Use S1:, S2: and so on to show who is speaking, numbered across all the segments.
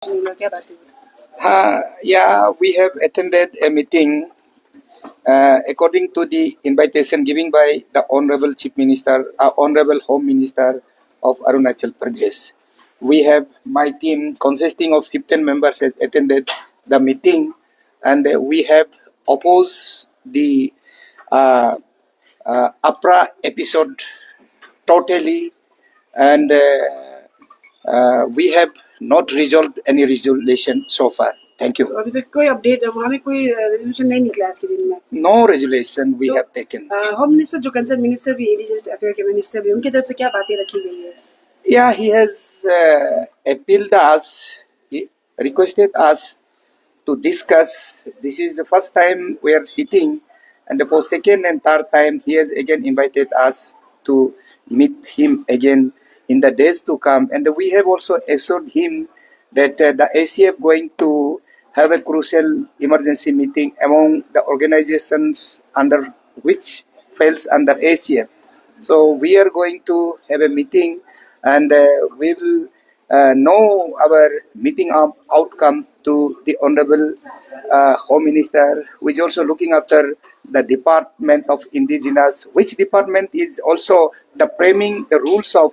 S1: क्या बातें हुई?
S2: Yeah, we have attended a meeting according to the invitation given by the Honorable Chief Minister, Honorable Home Minister of Arunachal Pradesh. We have my team consisting of 15 members has attended the meeting, and we have opposed the uh, APRA episode totally, and we have not resolved any resolution so far. Thank you.
S1: तो अभी तक कोई update वहाँ में कोई resolution नहीं निकला आज के दिन में।
S2: No resolution we have taken.
S1: Home minister जो कंसर्न मिनिस्टर भी इंडिजिनस अफेयर के मिनिस्टर भी उनकी तरफ से क्या बातें रखी गई है?
S2: Yeah, he has appealed us, he requested us to discuss. This is the first time we are sitting, and for second and third time he has again invited us to meet him again in the days to come. And we have also assured him that the ACF going to have a crucial emergency meeting among the organizations under which falls under ACF. So we are going to have a meeting, and we will know our meeting outcome to the Honorable Home Minister, who is also looking after the Department of Indigenous, which department is also the framing the rules of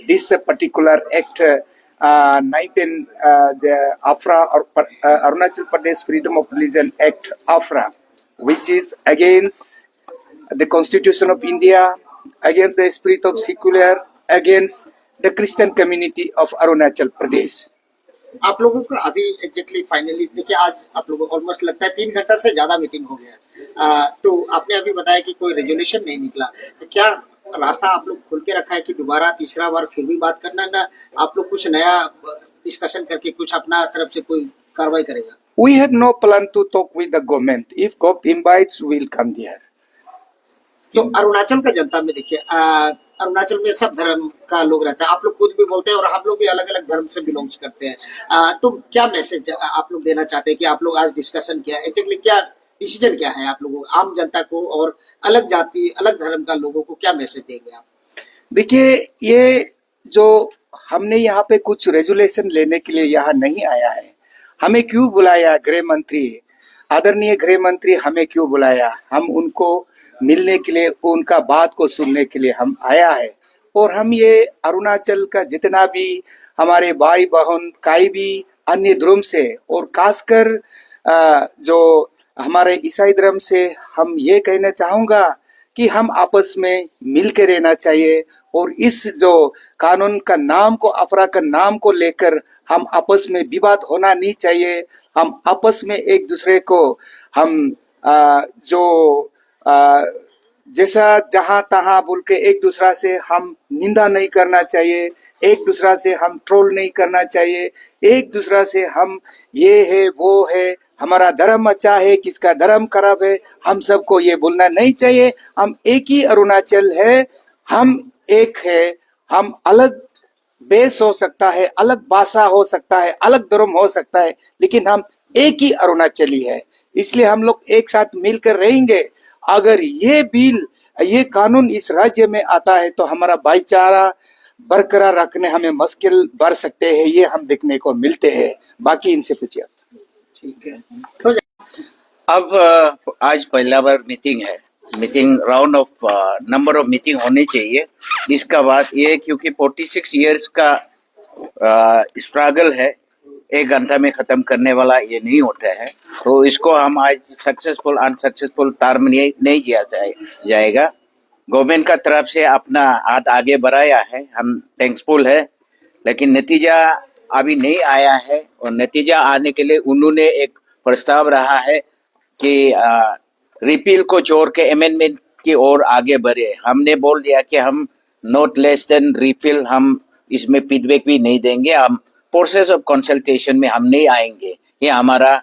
S2: this particular act, 19, the AFRA or Arunachal Pradesh Freedom of Religion Act, AFRA, which is against the Constitution of India, against the spirit of secular, against the Christian community of Arunachal Pradesh.
S3: आप लोगों का अभी exactly finally देखिए, आज आप लोगों को almost लगता है 3 घंटा से ज्यादा मीटिंग हो गया, तो आपने अभी बताया कि कोई रेजोल्यूशन नहीं निकला, तो क्या रास्ता आप लोग खोल के रखा है कि दोबारा तीसरा बार फिर भी बात करना, ना आप लोग कुछ नया डिस्कशन करके कुछ अपना तरफ से कोई कार्रवाई करेगा?
S2: We have no plan to talk with the government. If COP invites, we will come there.
S3: तो अरुणाचल का जनता में देखिए, अरुणाचल में सब धर्म का लोग रहता है, आप लोग खुद भी बोलते हैं और हम लोग भी अलग अलग धर्म से बिलोंग्स करते हैं, तो क्या मैसेज आप लोग देना चाहते हैं कि आप लोग आज डिस्कशन किया, एक्चुअली क्या डिसीजन क्या है आप लोगों आम जनता को और अलग जाति अलग धर्म का लोगों को क्या मैसेज देंगे आप?
S2: देखिए, ये जो हमने यहाँ पे कुछ रेजुलेशन लेने के लिए यहाँ नहीं आया है, हमें क्यों बुलाया गृह मंत्री, आदरणीय गृह मंत्री हमें क्यों बुलाया, हम उनको मिलने के लिए, उनका बात को सुनने के लिए हम आया है। और हम ये अरुणाचल का जितना भी हमारे भाई बहन काई भी अन्य धर्म से और खासकर जो हमारे ईसाई धर्म से, हम ये कहना चाहूँगा कि हम आपस में मिल के रहना चाहिए, और इस जो कानून का नाम को, अफरा का नाम को लेकर हम आपस में विवाद होना नहीं चाहिए। हम आपस में एक दूसरे को हम जो जैसा जहां तहां बोल के एक दूसरा से हम निंदा नहीं करना चाहिए, एक दूसरा से हम ट्रोल नहीं करना चाहिए, एक दूसरा से हम ये है वो है, हमारा धर्म अच्छा है किसका धर्म खराब है, हम सबको ये बोलना नहीं चाहिए। हम एक ही अरुणाचल है, हम एक है, हम अलग बेस हो सकता है, अलग भाषा हो सकता है, अलग धर्म हो सकता है, लेकिन हम एक ही अरुणाचली है। इसलिए हम लोग एक साथ मिलकर रहेंगे। अगर ये बिल, ये कानून इस राज्य में आता है तो हमारा भाईचारा बरकरार रखने हमें मुश्किल बढ़ सकते हैं, ये हम देखने को मिलते हैं। बाकी इनसे पूछिए।
S3: ठीक है,
S4: अब आज पहला बार मीटिंग है, meeting round of number of meeting होनी चाहिए। इसका बात ये क्योंकि 46 इयर्स का स्ट्रगल है, 1 घंटा में खत्म करने वाला ये नहीं होता है, तो इसको हम आज सक्सेसफुल अनसक्सेसफुल तार में नहीं किया जाएगा। गवर्नमेंट का तरफ से अपना हाथ आगे बढ़ाया है, हम थैंक्सफुल है, लेकिन नतीजा अभी नहीं आया है, और नतीजा आने के लिए उन्होंने एक प्रस्ताव रहा है कि रिपील को छोड़ के अमेंडमेंट की ओर आगे बढ़े। हमने बोल दिया कि हम नॉट लेस देन रिपील, हम इसमें फीडबैक भी नहीं देंगे, हम प्रोसेस ऑफ कंसल्टेशन में हम नहीं आएंगे। ये हमारा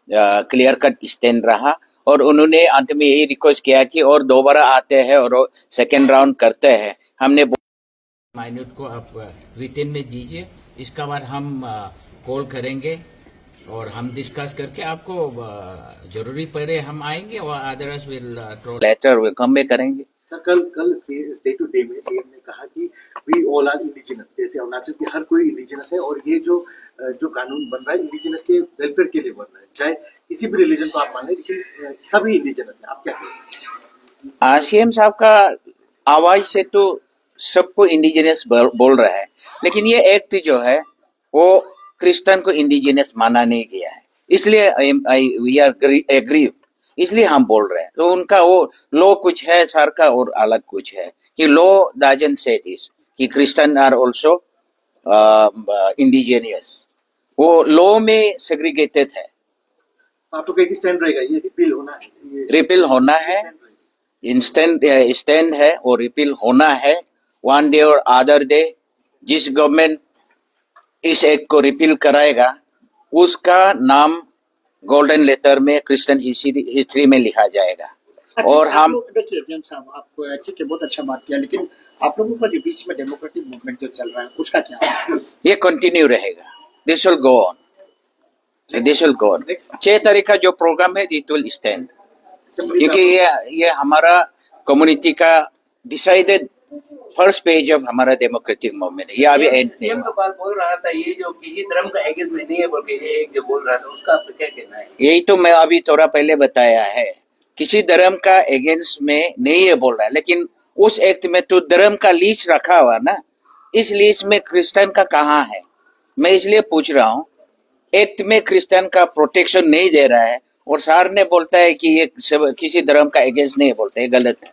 S4: क्लियर कट स्टैंड रहा, और उन्होंने अंत में यही रिक्वेस्ट किया कि और दोबारा आते हैं और सेकेंड राउंड करते हैं। हमने माइन्यूट को आप रिटर्न में दीजिए, इसका बाद हम कॉल करेंगे और हम डिस्कस करके आपको जरूरी पड़े हम आएंगे, और otherwise will later will come back करेंगे।
S5: सर, कल स्टेट टू डे में सीएम ने कहा कि वी ऑल आर इंडिजिनस, जैसे अरुणाचल के हर कोई इंडिजिनस है और ये जो कानून बन रहा है इंडिजिनस के वेलफेयर के लिए बन रहा है, चाहे किसी भी रिलीजन को आप मान लें, लेकिन सभी इंडिजिनस है। आप क्या कहेंगे?
S4: सीएम साहब का आवाज से तो सबको इंडिजिनस बोल रहा है, लेकिन ये एक्ट जो है वो क्रिश्चियन को इंडिजिनस माना नहीं गया है, इसलिए वी आर एग्री, इसलिए हम बोल रहे हैं। तो उनका वो लॉ कुछ है सर का और अलग कुछ है कि लॉ डजंट से दिस कि क्रिश्चियन आर आल्सो इंडिजिनियस, वो लॉ में सेग्रीगेटेड है।
S5: आप तो कहीं स्टैंड रहेगा, ये रिपील होना है, ये
S4: रिपील होना है, स्टैंड है और रिपील होना है वन डे और अदर डे। जिस गवर्नमेंट इस एक्ट को रिपील कराएगा उसका नाम गोल्डन लेटर में क्रिश्चियन हिस्ट्री में लिखा जाएगा।
S3: अच्छा,
S4: और
S3: आप
S4: हम
S3: लोग देखिए जेम्स साहब, आप ठीक है, बहुत अच्छा बात किया, लेकिन आप लोगों का जो बीच में डेमोक्रेटिक मूवमेंट जो चल रहा है उसका क्या है?
S4: ये कंटिन्यू रहेगा, this will go on, this will go on. 6 तारीख का जो प्रोग्राम है इट विल स्टैंड, क्योंकि ये हमारा कम्युनिटी का डिसाइडेड फर्स्ट पेज ऑफ हमारा डेमोक्रेटिक मूवमेंट है। ये अभी एंड
S6: सीएम तो बात बोल रहा था, ये जो किसी धर्म का एगेंस्ट में नहीं है बोल के ये एक जो बोल रहा था, उसका आपका क्या कहना है?
S4: यही तो मैं अभी थोड़ा पहले बताया है, किसी धर्म का अगेंस्ट में नहीं है बोल रहा है, लेकिन उस एक्ट में तो धर्म का लिस्ट रखा हुआ ना, इस लिस्ट में क्रिश्चियन का कहाँ है? मैं इसलिए पूछ रहा हूँ, एक्ट में क्रिश्चियन का प्रोटेक्शन नहीं दे रहा है और सर ने बोलता है कि ये किसी धर्म का अगेंस्ट नहीं बोलता है, गलत है।